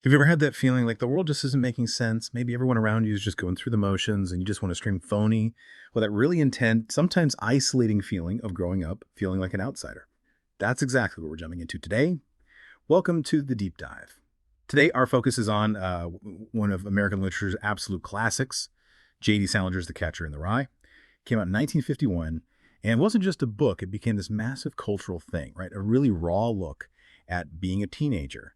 Have you ever had that feeling like the world just isn't making sense? Maybe everyone around you is just going through the motions and you just want to scream phony? Well, that really intense, sometimes isolating feeling of growing up, feeling like an outsider. That's exactly what we're jumping into today. Welcome to the deep dive. Today, our focus is on one of American literature's absolute classics, J.D. Salinger's The Catcher in the Rye. Came out in 1951, and it wasn't just a book, it became this massive cultural thing, right? A really raw look at being a teenager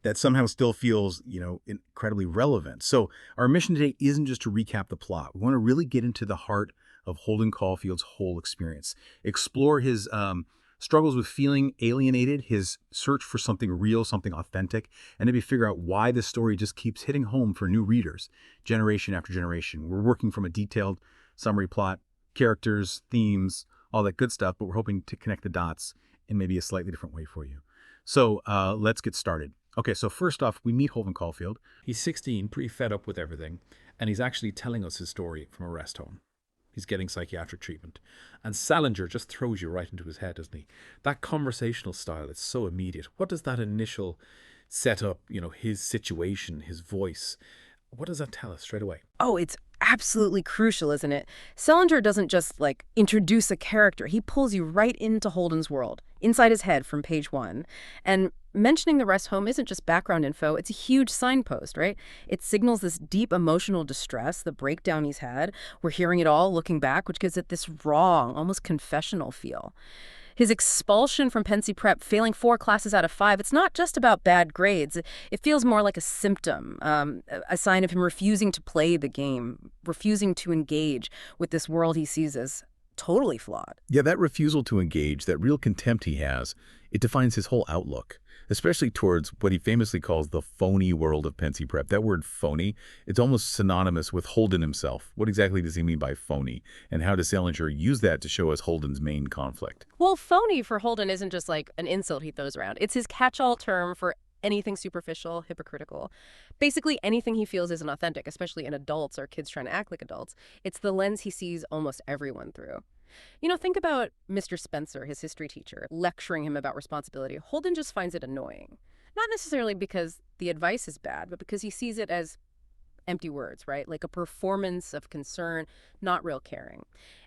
that somehow still feels, incredibly relevant. So our mission today isn't just to recap the plot. We want to really get into the heart of Holden Caulfield's whole experience, explore his struggles with feeling alienated, his search for something real, something authentic, and maybe figure out why this story just keeps hitting home for new readers, generation after generation. We're working from a detailed summary plot, characters, themes, all that good stuff, but we're hoping to connect the dots in maybe a slightly different way for you. So let's get started. Okay, so first off, we meet Holden Caulfield. He's 16, pretty fed up with everything, and he's actually telling us his story from a rest home. He's getting psychiatric treatment. And Salinger just throws you right into his head, doesn't he? That conversational style, it's so immediate. What does that initial setup, his situation, his voice, what does that tell us straight away? Oh, it's absolutely crucial, isn't it? Salinger doesn't just, introduce a character. He pulls you right into Holden's world, inside his head from page one. And mentioning the rest home isn't just background info, it's a huge signpost, right? It signals this deep emotional distress, the breakdown he's had. We're hearing it all looking back, which gives it this raw, almost confessional feel. His expulsion from Pensy Prep, failing 4 classes out of 5, it's not just about bad grades. It feels more like a symptom, a sign of him refusing to play the game, refusing to engage with this world he sees as totally flawed. Yeah, that refusal to engage, that real contempt he has, it defines his whole outlook, especially towards what he famously calls the phony world of Pensy Prep. That word phony, it's almost synonymous with Holden himself. What exactly does he mean by phony? And how does Salinger use that to show us Holden's main conflict? Well, phony for Holden isn't just like an insult he throws around. It's his catch-all term for anything superficial, hypocritical. Basically anything he feels isn't authentic, especially in adults or kids trying to act like adults. It's the lens he sees almost everyone through. Think about Mr. Spencer, his history teacher, lecturing him about responsibility. Holden just finds it annoying. Not necessarily because the advice is bad, but because he sees it as empty words, right? Like a performance of concern, not real caring.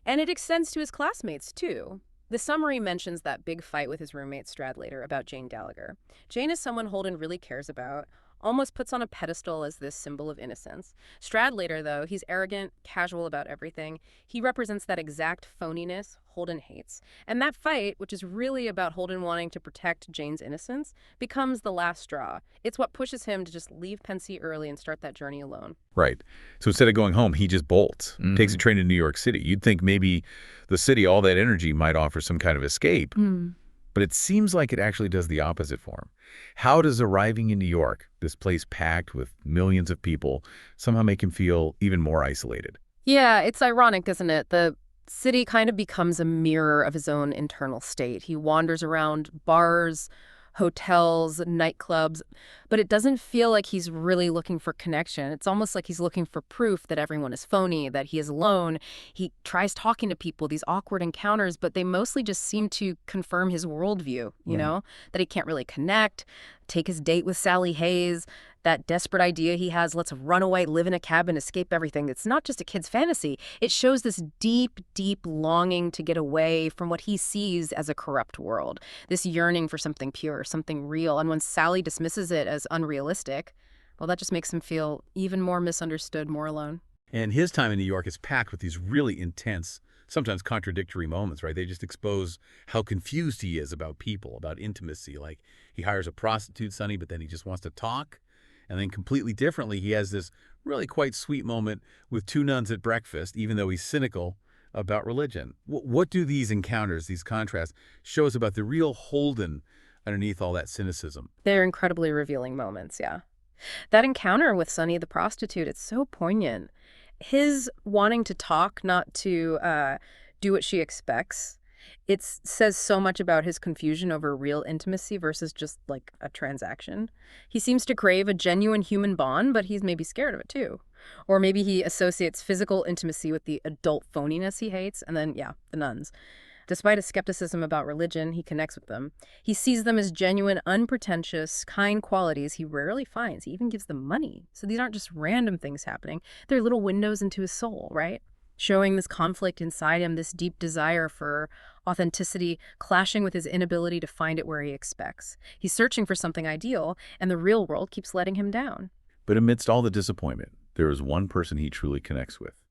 And it extends to his classmates, too. The summary mentions that big fight with his roommate Stradlater about Jane Gallagher. Jane is someone Holden really cares about, almost puts on a pedestal as this symbol of innocence. Stradlater, though, he's arrogant, casual about everything. He represents that exact phoniness Holden hates. And that fight, which is really about Holden wanting to protect Jane's innocence, becomes the last straw. It's what pushes him to just leave Pensy early and start that journey alone. Right. So instead of going home, he just bolts, takes a train to New York City. You'd think maybe the city, all that energy might offer some kind of escape. But it seems like it actually does the opposite for him. How does arriving in New York, this place packed with millions of people, somehow make him feel even more isolated? Yeah, it's ironic, isn't it? The city kind of becomes a mirror of his own internal state. He wanders around bars, hotels, nightclubs, but it doesn't feel like he's really looking for connection. It's almost like he's looking for proof that everyone is phony, that he is alone. He tries talking to people, these awkward encounters, but they mostly just seem to confirm his worldview, that he can't really connect, take his date with Sally Hayes, that desperate idea he has, let's run away, live in a cabin, escape everything. It's not just a kid's fantasy. It shows this deep, deep longing to get away from what he sees as a corrupt world, this yearning for something pure, something real. And when Sally dismisses it as unrealistic, well, that just makes him feel even more misunderstood, more alone. And his time in New York is packed with these really intense, sometimes contradictory moments, right? They just expose how confused he is about people, about intimacy. Like he hires a prostitute, Sonny, but then he just wants to talk. And then completely differently, he has this really quite sweet moment with 2 nuns at breakfast, even though he's cynical about religion. What do these encounters, these contrasts, show us about the real Holden underneath all that cynicism? They're incredibly revealing moments, yeah. That encounter with Sonny the prostitute, it's so poignant. His wanting to talk, not to do what she expects, it says so much about his confusion over real intimacy versus just like a transaction. He seems to crave a genuine human bond, but he's maybe scared of it too. Or maybe he associates physical intimacy with the adult phoniness he hates, and then, yeah, the nuns. Despite a skepticism about religion, he connects with them. He sees them as genuine, unpretentious, kind qualities he rarely finds. He even gives them money. So these aren't just random things happening. They're little windows into his soul, right? Showing this conflict inside him, this deep desire for authenticity, clashing with his inability to find it where he expects. He's searching for something ideal, and the real world keeps letting him down. But amidst all the disappointment, there is one person he truly connects with,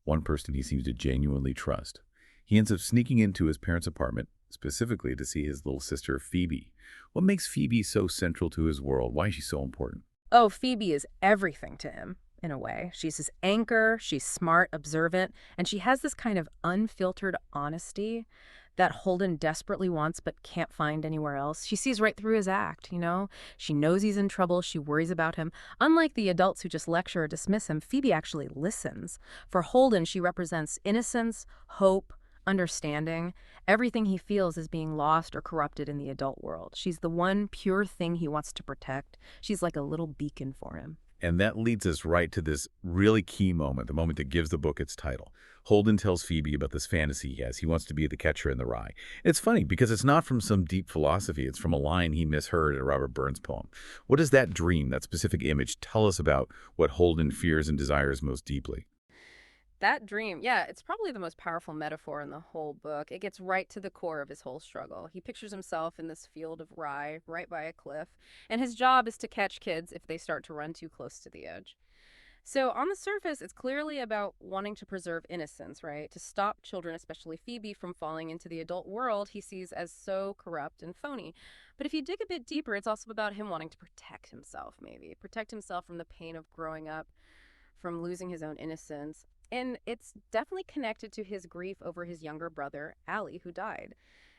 one person he seems to genuinely trust. He ends up sneaking into his parents' apartment, specifically to see his little sister, Phoebe. What makes Phoebe so central to his world? Why is she so important? Oh, Phoebe is everything to him, in a way. She's his anchor, she's smart, observant, and she has this kind of unfiltered honesty that Holden desperately wants but can't find anywhere else. She sees right through his act, you know? She knows he's in trouble, she worries about him. Unlike the adults who just lecture or dismiss him, Phoebe actually listens. For Holden, she represents innocence, hope, understanding. Everything he feels is being lost or corrupted in the adult world. She's the one pure thing he wants to protect. She's like a little beacon for him. And that leads us right to this really key moment, the moment that gives the book its title. Holden tells Phoebe about this fantasy he has. He wants to be the Catcher in the Rye. It's funny because it's not from some deep philosophy. It's from a line he misheard in a Robert Burns poem. What does that dream, that specific image, tell us about what Holden fears and desires most deeply? That dream, yeah, it's probably the most powerful metaphor in the whole book. It gets right to the core of his whole struggle. He pictures himself in this field of rye, right by a cliff, and his job is to catch kids if they start to run too close to the edge. So on the surface, it's clearly about wanting to preserve innocence, right? To stop children, especially Phoebe, from falling into the adult world he sees as so corrupt and phony. But if you dig a bit deeper, it's also about him wanting to protect himself, maybe. Protect himself from the pain of growing up, from losing his own innocence. And it's definitely connected to his grief over his younger brother, Allie, who died.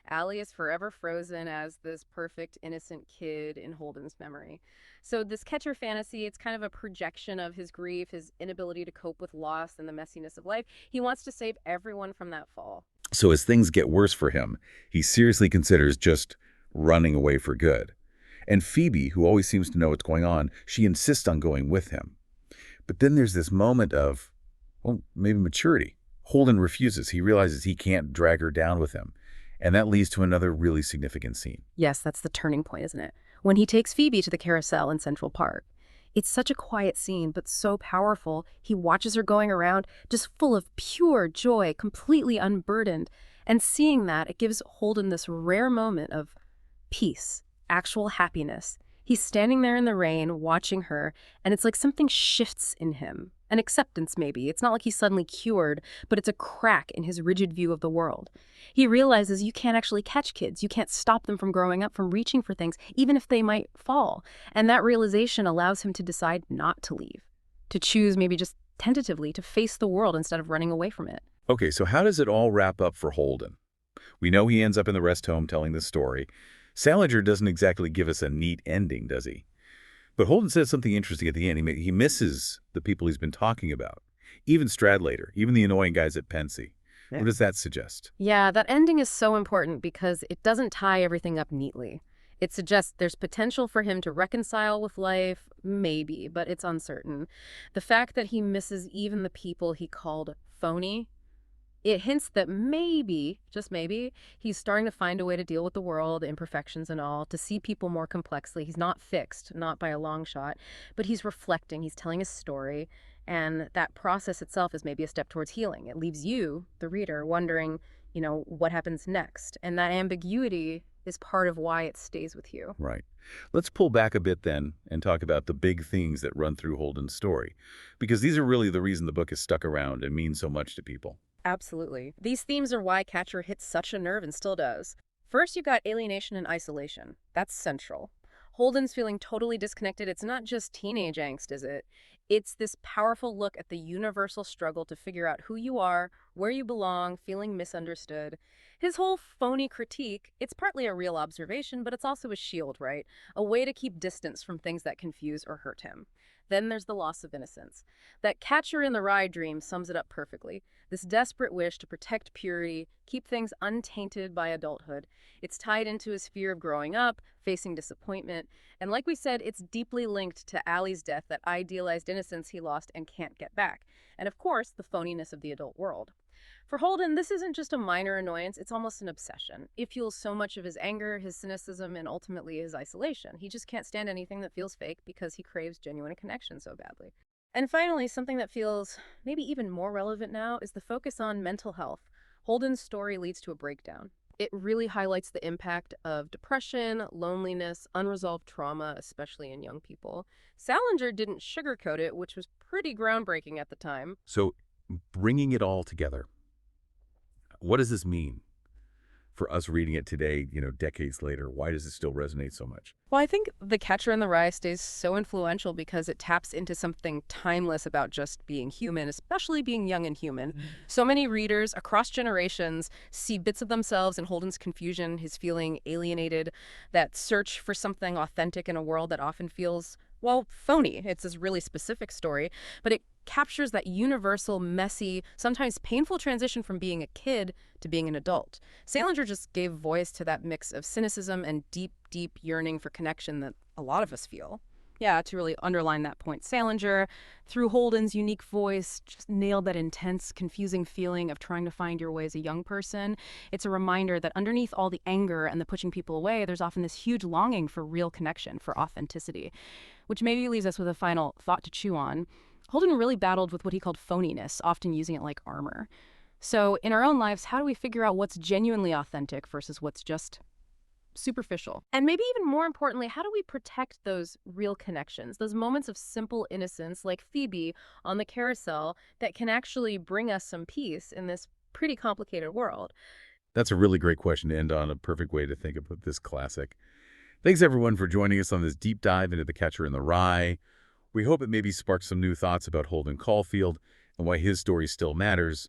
Allie is forever frozen as this perfect, innocent kid in Holden's memory. So this catcher fantasy, it's kind of a projection of his grief, his inability to cope with loss and the messiness of life. He wants to save everyone from that fall. So as things get worse for him, he seriously considers just running away for good. And Phoebe, who always seems to know what's going on, she insists on going with him. But then there's this moment of, well, maybe maturity. Holden refuses. He realizes he can't drag her down with him. And that leads to another really significant scene. Yes, that's the turning point, isn't it? When he takes Phoebe to the carousel in Central Park. It's such a quiet scene, but so powerful. He watches her going around, just full of pure joy, completely unburdened. And seeing that, it gives Holden this rare moment of peace, actual happiness. He's standing there in the rain, watching her, and it's like something shifts in him. An acceptance, maybe. It's not like he's suddenly cured, but it's a crack in his rigid view of the world. He realizes you can't actually catch kids. You can't stop them from growing up, from reaching for things, even if they might fall. And that realization allows him to decide not to leave, to choose maybe just tentatively to face the world instead of running away from it. Okay, so how does it all wrap up for Holden? We know he ends up in the rest home telling this story. Salinger doesn't exactly give us a neat ending, does he? But Holden says something interesting at the end. He misses the people he's been talking about, even Stradlater, even the annoying guys at Pensy. Yeah. What does that suggest? Yeah, that ending is so important because it doesn't tie everything up neatly. It suggests there's potential for him to reconcile with life, maybe, but it's uncertain. The fact that he misses even the people he called phony, it hints that maybe, just maybe, he's starting to find a way to deal with the world, imperfections and all, to see people more complexly. He's not fixed, not by a long shot, but he's reflecting, he's telling his story, and that process itself is maybe a step towards healing. It leaves you, the reader, wondering, what happens next. And that ambiguity is part of why it stays with you. Right. Let's pull back a bit then and talk about the big themes that run through Holden's story, because these are really the reason the book is stuck around and means so much to people. Absolutely. These themes are why Catcher hits such a nerve and still does. First, you've got alienation and isolation. That's central. Holden's feeling totally disconnected. It's not just teenage angst, is it? It's this powerful look at the universal struggle to figure out who you are, where you belong, feeling misunderstood. His whole phony critique, it's partly a real observation, but it's also a shield, right? A way to keep distance from things that confuse or hurt him. Then there's the loss of innocence. That Catcher in the Rye dream sums it up perfectly. This desperate wish to protect purity, keep things untainted by adulthood. It's tied into his fear of growing up, facing disappointment, and like we said, it's deeply linked to Allie's death, that idealized innocence he lost and can't get back. And of course, the phoniness of the adult world. For Holden, this isn't just a minor annoyance, it's almost an obsession. It fuels so much of his anger, his cynicism, and ultimately his isolation. He just can't stand anything that feels fake because he craves genuine connection so badly. And finally, something that feels maybe even more relevant now is the focus on mental health. Holden's story leads to a breakdown. It really highlights the impact of depression, loneliness, unresolved trauma, especially in young people. Salinger didn't sugarcoat it, which was pretty groundbreaking at the time. So bringing it all together, what does this mean for us reading it today, decades later? Why does it still resonate so much? Well, I think The Catcher in the Rye stays so influential because it taps into something timeless about just being human, especially being young and human. So many readers across generations see bits of themselves in Holden's confusion, his feeling alienated, that search for something authentic in a world that often feels, well, phony. It's this really specific story, but it captures that universal, messy, sometimes painful transition from being a kid to being an adult. Salinger just gave voice to that mix of cynicism and deep, deep yearning for connection that a lot of us feel. Yeah, to really underline that point, Salinger, through Holden's unique voice, just nailed that intense, confusing feeling of trying to find your way as a young person. It's a reminder that underneath all the anger and the pushing people away, there's often this huge longing for real connection, for authenticity, which maybe leaves us with a final thought to chew on. Holden really battled with what he called phoniness, often using it like armor. So in our own lives, how do we figure out what's genuinely authentic versus what's just superficial? And maybe even more importantly, how do we protect those real connections, those moments of simple innocence like Phoebe on the carousel that can actually bring us some peace in this pretty complicated world? That's a really great question to end on, a perfect way to think about this classic. Thanks, everyone, for joining us on this deep dive into The Catcher in the Rye. We hope it maybe sparked some new thoughts about Holden Caulfield and why his story still matters.